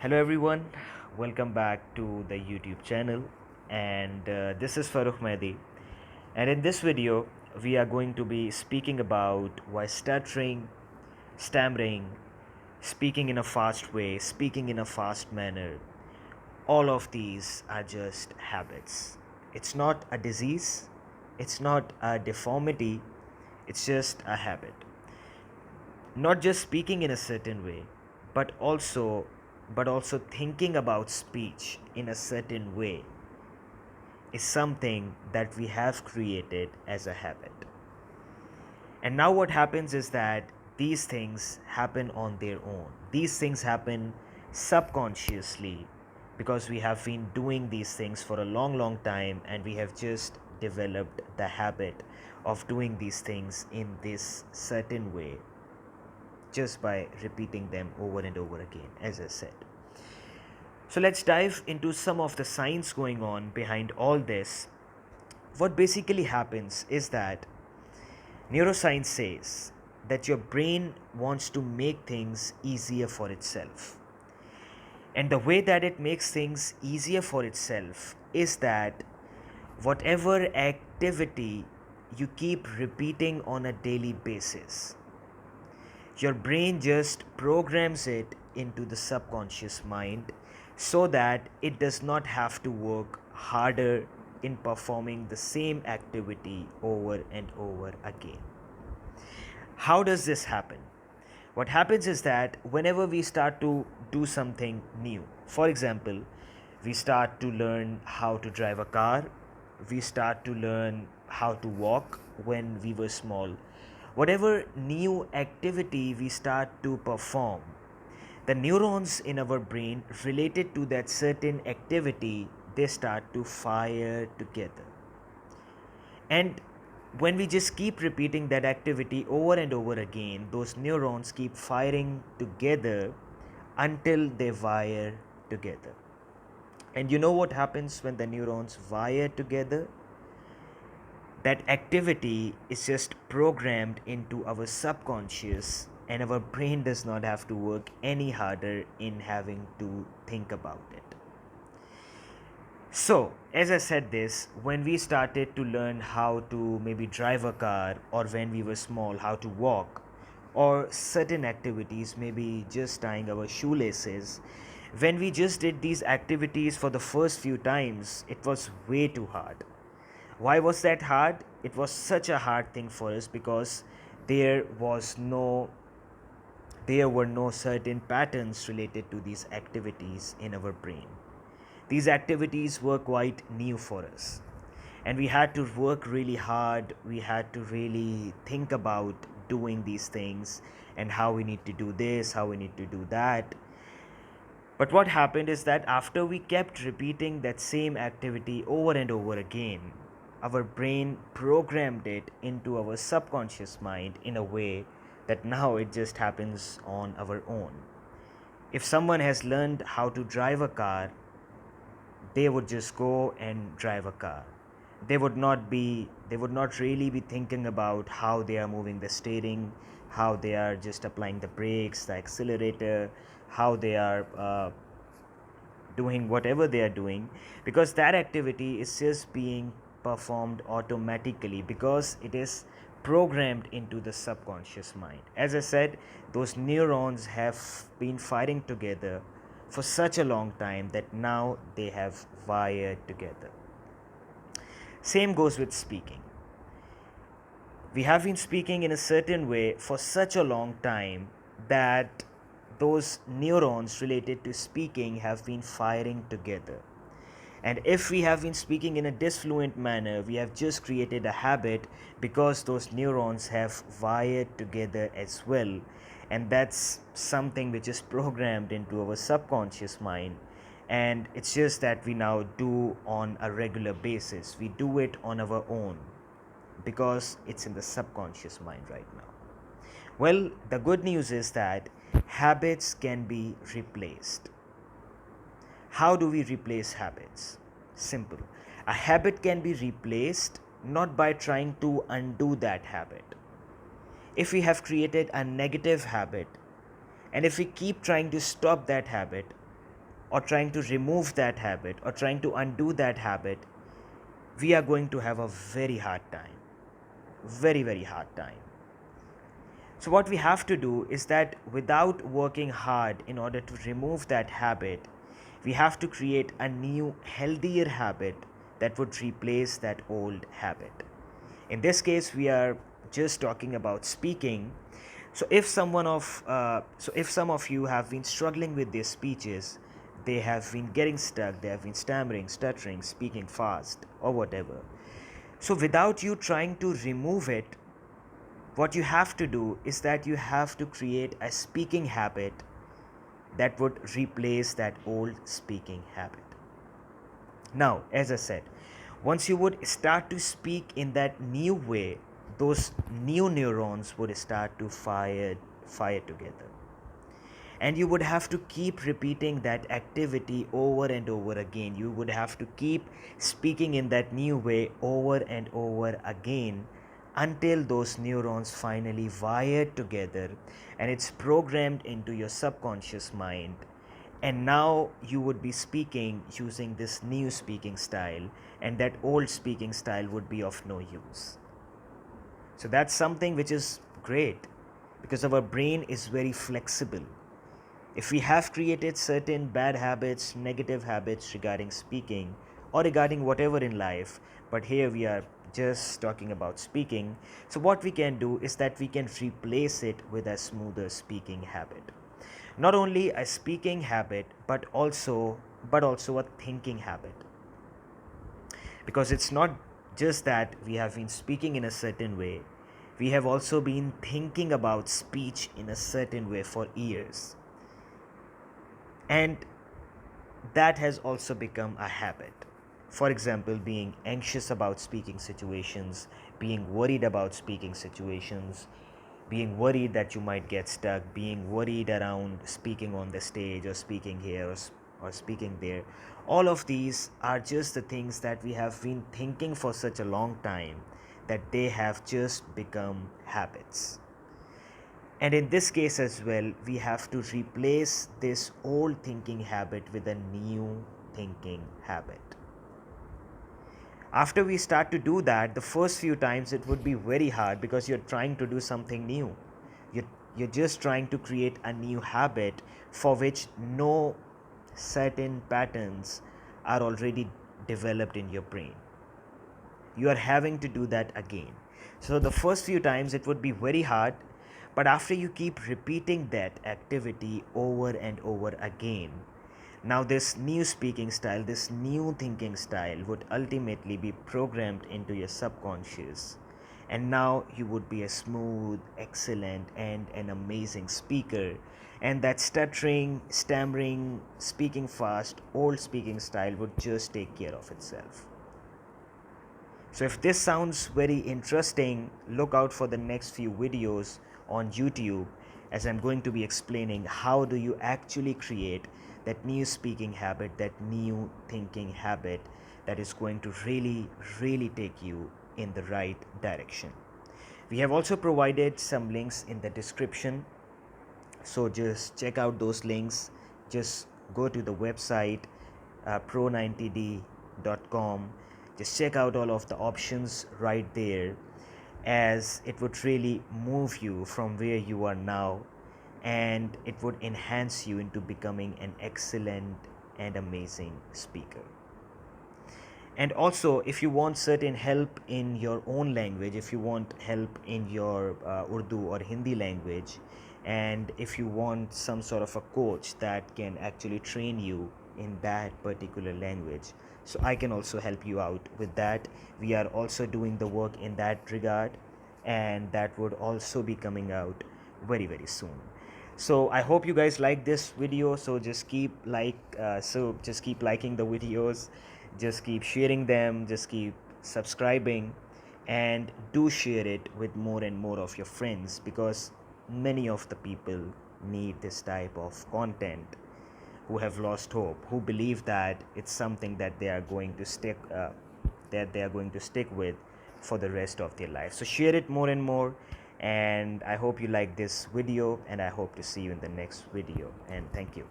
Hello everyone, welcome back to the YouTube channel and this is Farrukh Mehdi, and in this video we are going to be speaking about why stuttering, stammering, speaking in a fast way, speaking in a fast manner, all of these are just habits. It's not a disease, it's not a deformity, it's just a habit. Not just speaking in a certain way, but also thinking about speech in a certain way is something that we have created as a habit. And now what happens is that these things happen on their own. These things happen subconsciously because we have been doing these things for a long time, and we have just developed the habit of doing these things in this certain way just by repeating them over and over again, as I said. So let's dive into some of the science going on behind all this. What basically happens is that neuroscience says that your brain wants to make things easier for itself. And the way that it makes things easier for itself is that whatever activity you keep repeating on a daily basis, your brain just programs it into the subconscious mind so that it does not have to work harder in performing the same activity over and over again. How does this happen? What happens is that whenever we start to do something new, for example, we start to learn how to drive a car, we start to learn how to walk when we were small, whatever new activity we start to perform, the neurons in our brain related to that certain activity, they start to fire together. And when we just keep repeating that activity over and over again, those neurons keep firing together until they wire together. And you know what happens when the neurons wire together? That activity is just programmed into our subconscious, and our brain does not have to work any harder in having to think about it. So, as I said this, when we started to learn how to maybe drive a car, or when we were small, how to walk, or certain activities, maybe just tying our shoelaces, when we just did these activities for the first few times, it was way too hard. Why was that hard? It was such a hard thing for us because there were no certain patterns related to these activities in our brain. These activities were quite new for us, and we had to work really hard. We had to really think about doing these things and how we need to do this, how we need to do that. But what happened is that after we kept repeating that same activity over and over again, our brain programmed it into our subconscious mind in a way that now it just happens on our own. If someone has learned how to drive a car, they would just go and drive a car. They would not really be thinking about how they are moving the steering, how they are just applying the brakes, the accelerator, how they are doing whatever they are doing, because that activity is just being performed automatically because it is programmed into the subconscious mind. As I said, those neurons have been firing together for such a long time that now they have wired together. Same goes with speaking. We have been speaking in a certain way for such a long time that those neurons related to speaking have been firing together. And if we have been speaking in a disfluent manner, we have just created a habit because those neurons have wired together as well. And that's something which is programmed into our subconscious mind. And it's just that we now do on a regular basis. We do it on our own because it's in the subconscious mind right now. Well, the good news is that habits can be replaced. How do we replace habits? Simple. A habit can be replaced not by trying to undo that habit. If we have created a negative habit, and if we keep trying to stop that habit, or trying to remove that habit or trying to undo that habit, we are going to have a very hard time. Very, very hard time. So, what we have to do is that without working hard in order to remove that habit, we have to create a new, healthier habit that would replace that old habit. In this case, we are just talking about speaking. So, if if some of you have been struggling with these speeches, they have been getting stuck, they have been stammering, stuttering, speaking fast, or whatever. So, without you trying to remove it, what you have to do is that you have to create a speaking habit that would replace that old speaking habit. Now, as I said, once you would start to speak in that new way, those new neurons would start to fire together. And you would have to keep repeating that activity over and over again. You would have to keep speaking in that new way over and over again until those neurons finally wire together and it's programmed into your subconscious mind. And now you would be speaking using this new speaking style, and that old speaking style would be of no use. So that's something which is great because our brain is very flexible. If we have created certain bad habits, negative habits regarding speaking or regarding whatever in life, but here we are just talking about speaking, so what we can do is that we can replace it with a smoother speaking habit. Not only a speaking habit, but also a thinking habit. Because it's not just that we have been speaking in a certain way, we have also been thinking about speech in a certain way for years. And that has also become a habit. For example, being anxious about speaking situations, being worried about speaking situations, being worried that you might get stuck, being worried around speaking on the stage or speaking here or speaking there. All of these are just the things that we have been thinking for such a long time that they have just become habits. And in this case as well, we have to replace this old thinking habit with a new thinking habit. After we start to do that, the first few times it would be very hard because you're trying to do something new. You're just trying to create a new habit for which no certain patterns are already developed in your brain. You are having to do that again. So the first few times it would be very hard, but after you keep repeating that activity over and over again, now this new speaking style, this new thinking style would ultimately be programmed into your subconscious. And now you would be a smooth, excellent, and an amazing speaker. And that stuttering, stammering, speaking fast, old speaking style would just take care of itself. So if this sounds very interesting, look out for the next few videos on YouTube, as I'm going to be explaining how do you actually create that new speaking habit, that new thinking habit that is going to really take you in the right direction. We have also provided some links in the description, so just check out those links. Just go to the website pro90d.com. Just check out all of the options right there, as it would really move you from where you are now, and it would enhance you into becoming an excellent and amazing speaker. And also, if you want certain help in your own language, if you want help in your Urdu or Hindi language, and if you want some sort of a coach that can actually train you in that particular language, so I can also help you out with that. We are also doing the work in that regard, and that would also be coming out very soon. So I hope you guys like this video. So just keep keep liking the videos, just keep sharing them, just keep subscribing, and do share it with more and more of your friends, because many of the people need this type of content, who have lost hope, who believe that it's something that they are going to stick with for the rest of their life. So share it more and more, and I hope you like this video, and I hope to see you in the next video, and thank you.